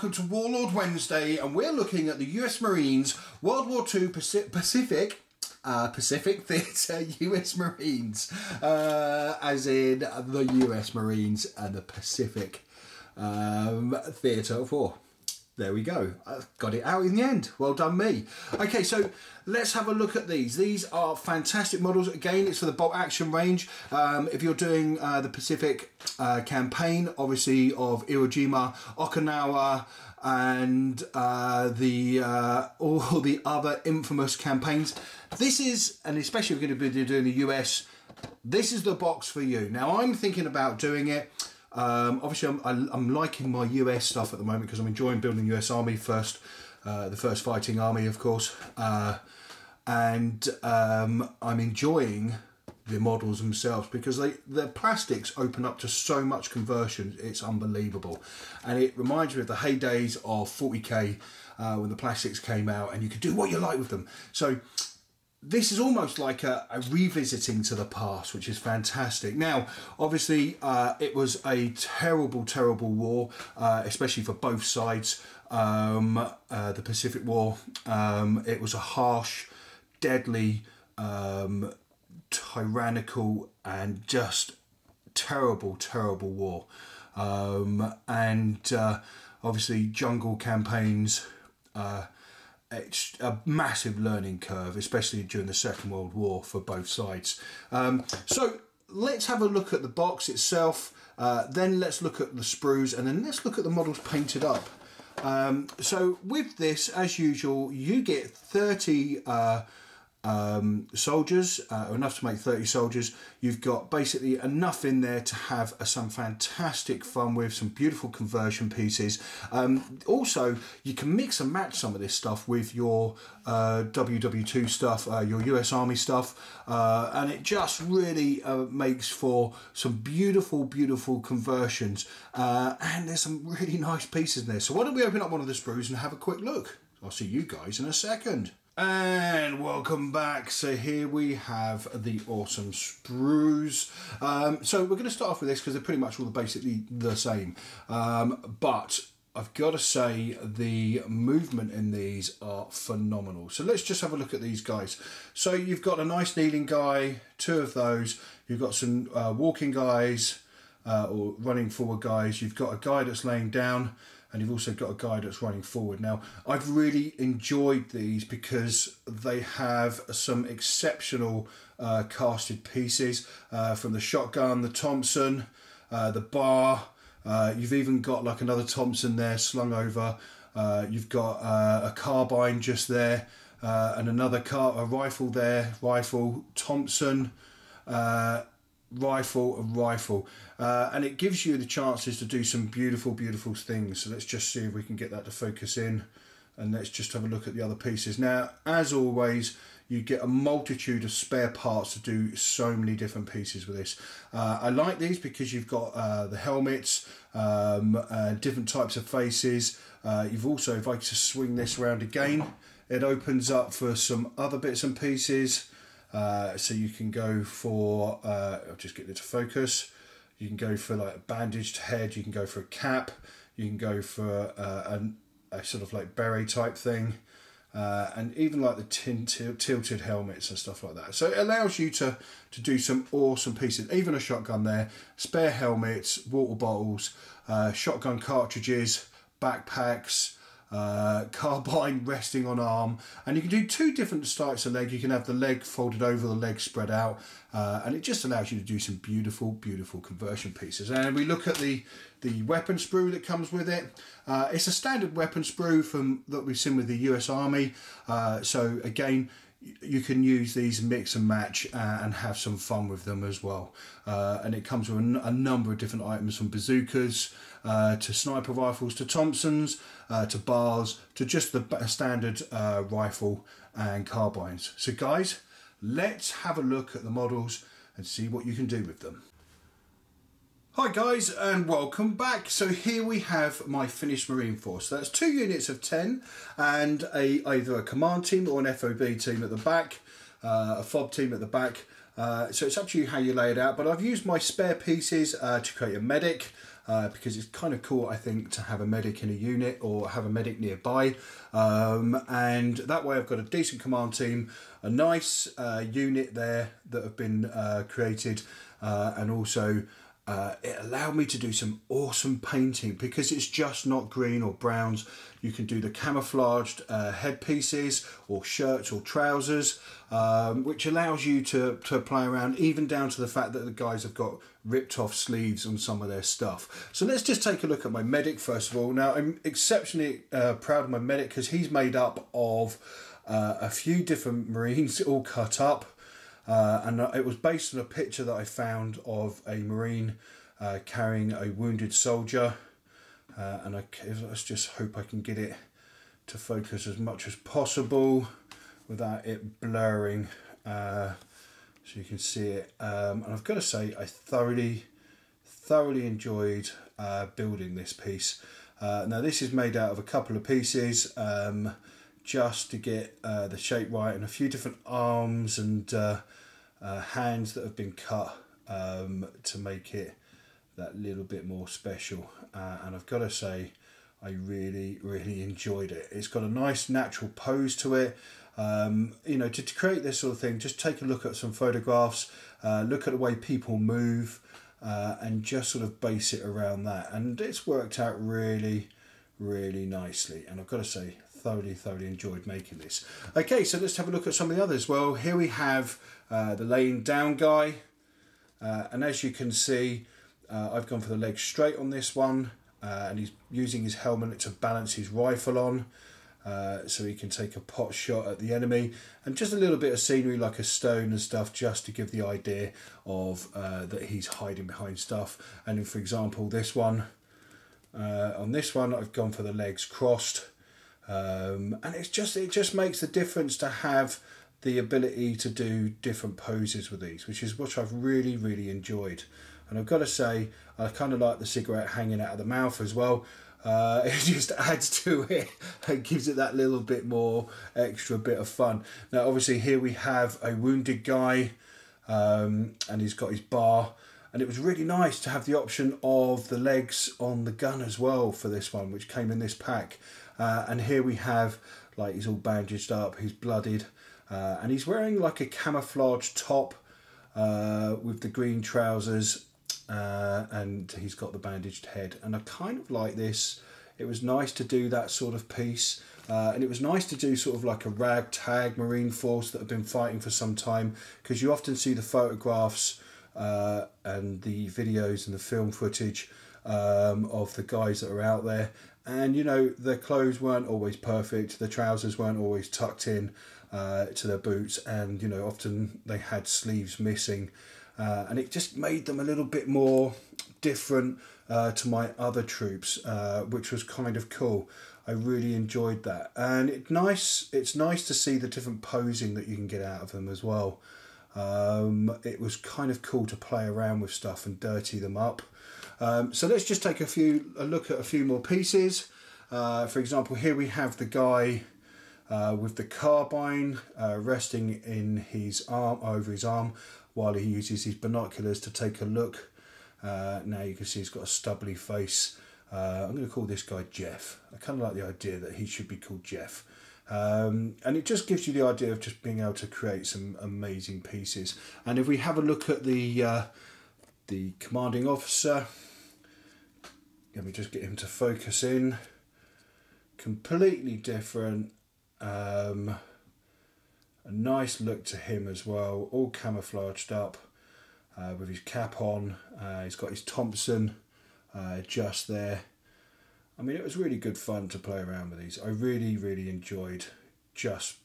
welcome to Warlord Wednesday, and we're looking at the US Marines World War II Pacific Theatre US Marines, as in the US Marines and the Pacific Theatre of War. There we go. I got it out in the end. Well done me. Okay, so let's have a look at these. These are fantastic models. Again, it's for the bolt action range. If you're doing the Pacific campaign, obviously of Iwo Jima, Okinawa, and all the other infamous campaigns. This is, and especially if you're going to be doing the US, this is the box for you. Now, I'm thinking about doing it. Obviously, I'm liking my US stuff at the moment because I'm enjoying building the US Army first, the first fighting army, of course, and I'm enjoying the models themselves because the plastics open up to so much conversion. It's unbelievable, and it reminds me of the heydays of 40k when the plastics came out, and you could do what you like with them. So this is almost like a revisiting to the past, which is fantastic. Now, obviously, it was a terrible, terrible war, especially for both sides. The Pacific War, it was a harsh, deadly, tyrannical, and just terrible, terrible war. Obviously, jungle campaigns. It's a massive learning curve, especially during the Second World War for both sides. So let's have a look at the box itself, then let's look at the sprues, and then let's look at the models painted up. So with this, as usual, you get 30 soldiers, enough to make 30 soldiers. You've got basically enough in there to have some fantastic fun with, some beautiful conversion pieces. Also, you can mix and match some of this stuff with your WW2 stuff, your US Army stuff, and it just really makes for some beautiful, beautiful conversions. And there's some really nice pieces in there. So why don't we open up one of the sprues and have a quick look? I'll see you guys in a second. And welcome back. So here we have the awesome sprues. So we're going to start off with this because they're pretty much all basically the same. But I've got to say the movement in these are phenomenal. So let's just have a look at these guys. So you've got a nice kneeling guy, two of those. You've got some walking guys or running forward guys. You've got a guy that's laying down. And you've also got a guy that's running forward. Now, I've really enjoyed these because they have some exceptional casted pieces from the shotgun, the Thompson, the bar. You've even got like another Thompson there slung over. You've got a carbine just there and another a rifle there, rifle, Thompson, rifle and rifle, and it gives you the chances to do some beautiful, beautiful things. So let's just see if we can get that to focus in, and let's just have a look at the other pieces. Now, as always, you get a multitude of spare parts to do so many different pieces with this. I like these because you've got the helmets, different types of faces. You've also, if I just swing this around again, it opens up for some other bits and pieces. So you can go for, I'll just get it to focus, you can go for like a bandaged head, you can go for a cap, you can go for a sort of like beret type thing, and even like the tilted helmets and stuff like that. So it allows you to do some awesome pieces, even a shotgun there, spare helmets, water bottles, shotgun cartridges, backpacks, carbine resting on arm, and you can do two different types of leg. You can have the leg folded over, the leg spread out, and it just allows you to do some beautiful, beautiful conversion pieces. And we look at the weapon sprue that comes with it. It's a standard weapon sprue that we've seen with the US Army. So again, you can use these mix and match and have some fun with them as well. And it comes with a number of different items, from bazookas to sniper rifles to Thompsons to bars to just the standard rifle and carbines. So guys, let's have a look at the models and see what you can do with them. Hi guys, and welcome back. So here we have my finished Marine Force. That's 2 units of 10 and either a command team or an FOB team at the back, a FOB team at the back. So it's up to you how you lay it out, but I've used my spare pieces to create a medic. because it's kind of cool, I think, to have a medic in a unit or have a medic nearby. And that way I've got a decent command team, a nice unit there that have been created, and also it allowed me to do some awesome painting because it's just not green or browns. You can do the camouflaged headpieces or shirts or trousers, which allows you to play around, even down to the fact that the guys have got ripped off sleeves on some of their stuff. So let's just take a look at my medic first of all. Now I'm exceptionally proud of my medic because he's made up of a few different Marines all cut up. And it was based on a picture that I found of a Marine carrying a wounded soldier, and let's just hope I can get it to focus as much as possible without it blurring, so you can see it. And I've got to say I thoroughly enjoyed building this piece. Now this is made out of a couple of pieces, just to get the shape right, and a few different arms and hands that have been cut to make it that little bit more special. And I've got to say I really enjoyed it. It's got a nice natural pose to it. You know, to create this sort of thing, just take a look at some photographs, look at the way people move, and just sort of base it around that, and it's worked out really nicely. And I've got to say thoroughly enjoyed making this. Okay, so let's have a look at some of the others. Well, here we have the laying down guy, and as you can see, I've gone for the legs straight on this one, and he's using his helmet to balance his rifle on, so he can take a pot shot at the enemy, and just a little bit of scenery like a stone and stuff, just to give the idea of that he's hiding behind stuff. And then, for example, this one, on this one I've gone for the legs crossed, and it just makes the difference to have the ability to do different poses with these, which is what I've really enjoyed. And I've got to say, I kind of like the cigarette hanging out of the mouth as well. It just adds to it and gives it that little bit more extra bit of fun. Now obviously here we have a wounded guy, and he's got his bar, and it was really nice to have the option of the legs on the gun as well for this one, which came in this pack. And here we have, like, he's all bandaged up, he's bloodied, and he's wearing like a camouflage top with the green trousers, and he's got the bandaged head. And I kind of like this. It was nice to do that sort of piece, and it was nice to do sort of like a ragtag Marine force that have been fighting for some time, because you often see the photographs and the videos and the film footage of the guys that are out there, and you know, their clothes weren't always perfect, the trousers weren't always tucked in to their boots, and you know, often they had sleeves missing, and it just made them a little bit more different to my other troops, which was kind of cool. I really enjoyed that, and it's nice to see the different posing that you can get out of them as well. It was kind of cool to play around with stuff and dirty them up. So let's just take a look at a few more pieces. For example, here we have the guy with the carbine resting in his arm, over his arm, while he uses his binoculars to take a look. Now you can see he's got a stubbly face. I'm going to call this guy Jeff. I kind of like the idea that he should be called Jeff. And it just gives you the idea of just being able to create some amazing pieces. And if we have a look at the commanding officer, let me just get him to focus in. Completely different. A nice look to him as well, all camouflaged up with his cap on. He's got his Thompson just there. I mean, it was really good fun to play around with these. I really enjoyed just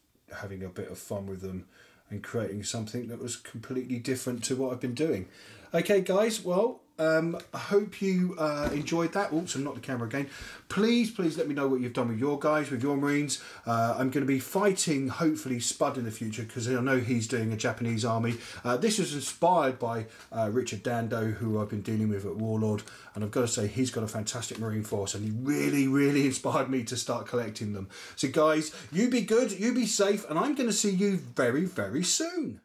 having a bit of fun with them and creating something that was completely different to what I've been doing. Okay guys, well, I hope you enjoyed that. Oh, so not the camera again. Please let me know what you've done with your guys, with your Marines. I'm going to be fighting, hopefully, Spud in the future, because I know he's doing a Japanese army. This was inspired by Richard Dando, who I've been dealing with at Warlord, and I've got to say, he's got a fantastic Marine force, and he really inspired me to start collecting them. So guys, you be good, you be safe, and I'm going to see you very soon.